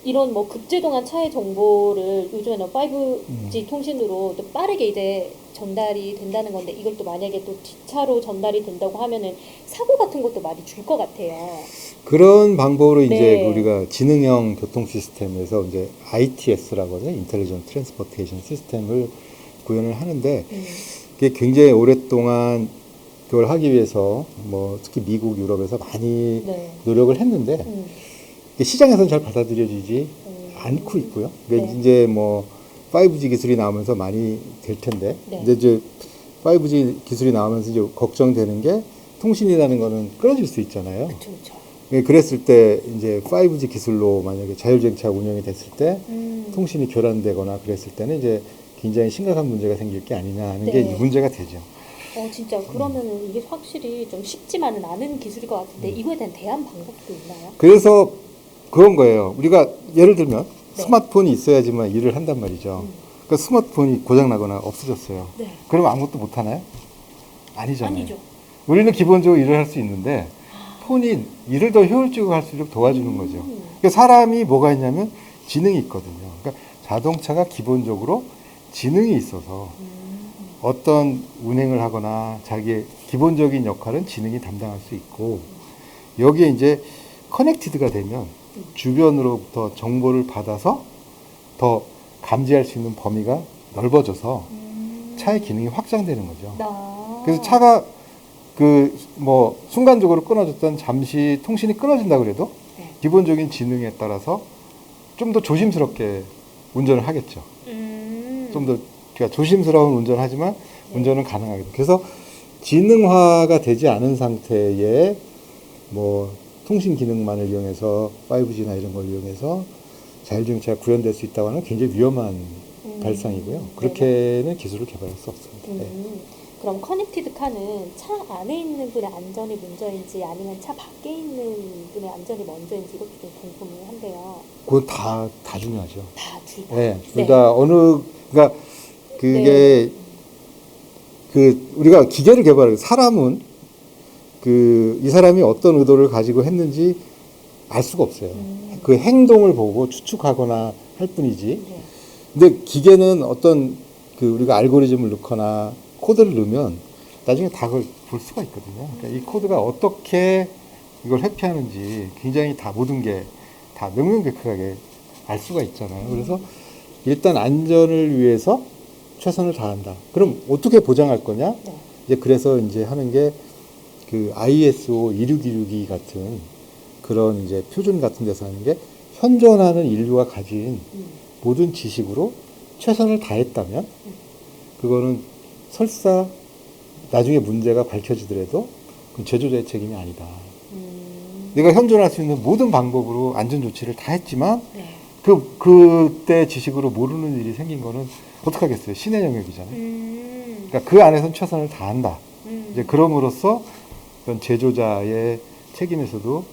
이런 뭐 급제동한 차의 정보를 요즘에는 5G 통신으로 또 빠르게 이제 전달이 된다는 건데 이걸 또 만약에 또 뒷차로 전달이 된다고 하면은 사고 같은 것도 많이 줄 것 같아요. 그런 방법으로 이제 네. 우리가 지능형 교통 시스템에서 이제 ITS라고 하죠. 인텔리전트 트랜스포테이션 시스템을 구현을 하는데 이게 굉장히 오랫동안 그걸 하기 위해서 뭐 특히 미국, 유럽에서 많이 네. 노력을 했는데 이게 시장에서는 잘 받아들여지지 않고 있고요. 그러니까 네. 이제 뭐 5G 기술이 나오면서 많이 될 텐데 네. 근데 이제 5G 기술이 나오면서 이제 걱정되는 게 통신이라는 거는 끊어질 수 있잖아요. 그렇죠, 그렇죠. 예, 그랬을 때 이제 5G 기술로 만약에 자율주행차 운영이 됐을 때 통신이 교란되거나 그랬을 때는 이제 굉장히 심각한 문제가 생길 게 아니냐 하는 게 네. 문제가 되죠. 진짜 그러면은 이게 확실히 좀 쉽지만은 않은 기술일 것 같은데 이거에 대한 대안 방법도 있나요? 그래서 그런 거예요. 우리가 예를 들면 네. 스마트폰이 있어야지만 일을 한단 말이죠. 그러니까 스마트폰이 고장나거나 없어졌어요. 네. 그러면 아무것도 못 하나요? 아니잖아요. 아니죠. 우리는 기본적으로 일을 할 수 있는데 폰이 일을 더 효율적으로 할 수 있도록 도와주는 거죠. 그러니까 사람이 뭐가 있냐면 지능이 있거든요. 그러니까 자동차가 기본적으로 지능이 있어서 어떤 운행을 하거나 자기의 기본적인 역할은 지능이 담당할 수 있고 여기에 이제 커넥티드가 되면 주변으로부터 정보를 받아서 더 감지할 수 있는 범위가 넓어져서 차의 기능이 확장되는 거죠. 그래서 차가 그 뭐 순간적으로 끊어졌던 잠시 통신이 끊어진다 그래도 네. 기본적인 지능에 따라서 좀 더 조심스럽게 운전을 하겠죠. 좀 더 그러니까 조심스러운 운전을 하지만 운전은 가능하게 돼요. 그래서 지능화가 되지 않은 상태의 뭐 통신 기능만을 이용해서 5G나 이런 걸 이용해서 자율주행차가 구현될 수 있다고 하는 굉장히 위험한 발상이고요. 그렇게는 기술을 개발할 수 없습니다. 네. 그럼 커넥티드 카는 차 안에 있는 분의 안전이 먼저인지 아니면 차 밖에 있는 분의 안전이 먼저인지 이것도 좀 궁금한데요. 그건 다 중요하죠. 다 둘 다. 네, 둘 다 그러니까 그게 우리가 기계를 개발하고 사람은 이 사람이 어떤 의도를 가지고 했는지 알 수가 없어요. 그 행동을 보고 추측하거나 할 뿐이지. 네. 근데 기계는 어떤 우리가 알고리즘을 넣거나 코드를 넣으면 나중에 다 그걸 볼 수가 있거든요. 그러니까 이 코드가 어떻게 이걸 회피하는지 굉장히 다 모든 게 다 명명백백하게 알 수가 있잖아요. 그래서 일단 안전을 위해서 최선을 다한다. 그럼 어떻게 보장할 거냐? 네. 이제 그래서 이제 하는 게 ISO 26262 같은 그런 이제 표준 같은 데서 하는 게 현존하는 인류가 가진 모든 지식으로 최선을 다했다면 그거는 설사 나중에 문제가 밝혀지더라도 그건 제조자의 책임이 아니다. 내가 현존할 수 있는 모든 방법으로 안전조치를 다 했지만 네. 그때 지식으로 모르는 일이 생긴 거는 어떡하겠어요. 신의 영역이잖아요. 그러니까 그 안에서는 최선을 다한다. 이제 그럼으로써 어떤 제조자의 책임에서도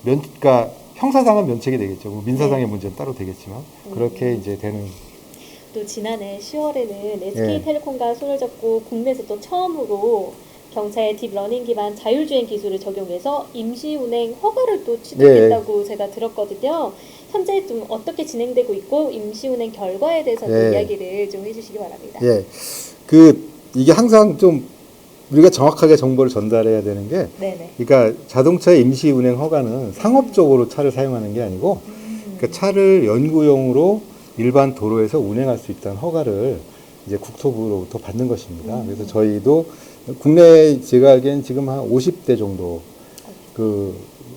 그러니까 형사상은 면책이 되겠죠. 뭐 민사상의 문제는 따로 되겠지만 그렇게 이제 되는. 또 지난해 10월에는 SK텔레콤과 손을 잡고 국내에서 또 처음으로 경차의 딥러닝 기반 자율주행 기술을 적용해서 임시운행 허가를 또 취득했다고 제가 들었거든요. 현재 좀 어떻게 진행되고 있고 임시운행 결과에 대해서 이야기를 좀 해주시기 바랍니다. 예, 이게 항상 좀 우리가 정확하게 정보를 전달해야 되는 게, 그러니까 자동차의 임시운행 허가는 상업적으로 차를 사용하는 게 아니고, 그러니까 차를 연구용으로 일반 도로에서 운행할 수 있다는 허가를 이제 국토부로부터 받는 것입니다. 그래서 저희도 국내에 제가 알기엔 지금 한 50대 정도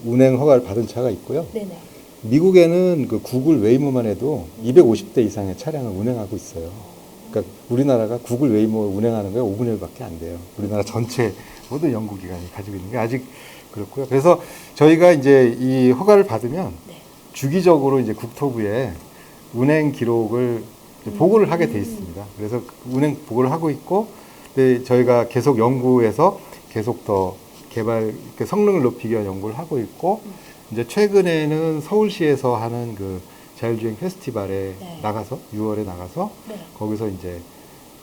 운행 허가를 받은 차가 있고요. 네네. 미국에는 구글 웨이모만 해도 250대 이상의 차량을 운행하고 있어요. 그러니까 우리나라가 구글 웨이모 운행하는 게 5분의 1밖에 안 돼요. 우리나라 전체 모든 연구기관이 가지고 있는 게 아직 그렇고요. 그래서 저희가 이제 이 허가를 받으면 주기적으로 이제 국토부에 운행 기록을 보고를 하게 돼 있습니다. 그래서 운행 보고를 하고 있고, 근데 저희가 계속 연구해서 계속 더 개발, 성능을 높이기 위한 연구를 하고 있고, 이제 최근에는 서울시에서 하는 자율주행 페스티벌에 나가서 6월에 나가서 거기서 이제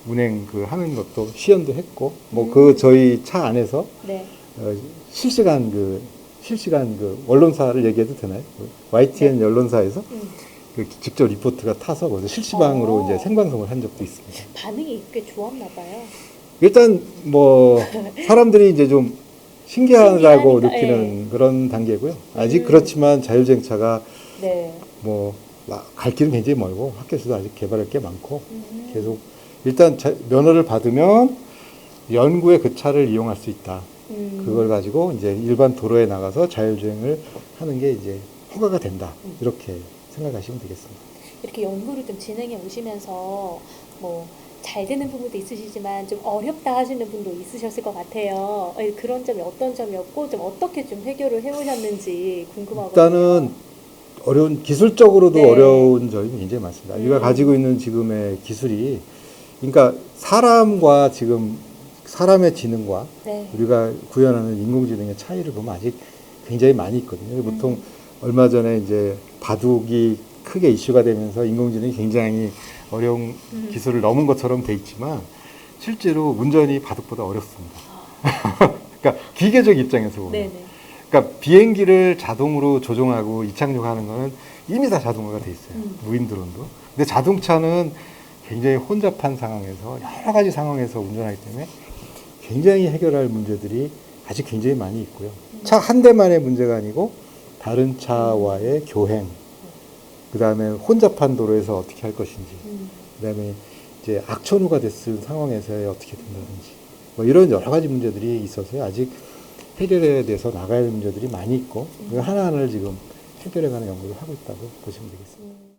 운행 하는 것도 시연도 했고 뭐 저희 차 안에서 실시간 실시간 그 언론사를 얘기해도 되나요? 그 YTN 언론사에서 그 직접 리포트가 타서 거기서 실시방으로 이제 생방송을 한 적도 있습니다. 반응이 꽤 좋았나 봐요. 일단 뭐 사람들이 이제 좀 신기하다고 신기하니까, 느끼는 그런 단계고요. 아직 그렇지만 자율주행차가 네. 뭐 갈 길은 굉장히 멀고 학교에서도 아직 개발할 게 많고 계속 일단 면허를 받으면 연구에 그 차를 이용할 수 있다. 그걸 가지고 이제 일반 도로에 나가서 자율주행을 하는 게 이제 허가가 된다. 이렇게 생각하시면 되겠습니다. 이렇게 연구를 좀 진행해 오시면서 뭐 잘 되는 부분도 있으시지만 좀 어렵다 하시는 분도 있으셨을 것 같아요. 그런 점이 어떤 점이었고 좀 어떻게 좀 해결을 해오셨는지 궁금하거든요. 일단은 어려운 기술적으로도 네. 어려운 점이 굉장히 많습니다. 우리가 가지고 있는 지금의 기술이 그러니까 사람과 지금 사람의 지능과 네. 우리가 구현하는 인공지능의 차이를 보면 아직 굉장히 많이 있거든요. 보통 얼마 전에 이제 바둑이 크게 이슈가 되면서 인공지능이 굉장히 어려운 기술을 넘은 것처럼 돼 있지만 실제로 운전이 바둑보다 어렵습니다. 그러니까 기계적 입장에서 보면. 네네. 그러니까 비행기를 자동으로 조종하고 이착륙하는 거는 이미 다 자동화가 돼 있어요. 무인 드론도. 근데 자동차는 굉장히 혼잡한 상황에서 여러 가지 상황에서 운전하기 때문에 굉장히 해결할 문제들이 아직 굉장히 많이 있고요. 차 한 대만의 문제가 아니고 다른 차와의 교행, 그 다음에 혼잡한 도로에서 어떻게 할 것인지, 그 다음에 이제 악천후가 됐을 상황에서 어떻게 된다든지, 뭐 이런 여러 가지 문제들이 있어서 아직 해결에 대해서 나가야 할 문제들이 많이 있고, 그 하나하나를 지금 해결해가는 연구를 하고 있다고 보시면 되겠습니다.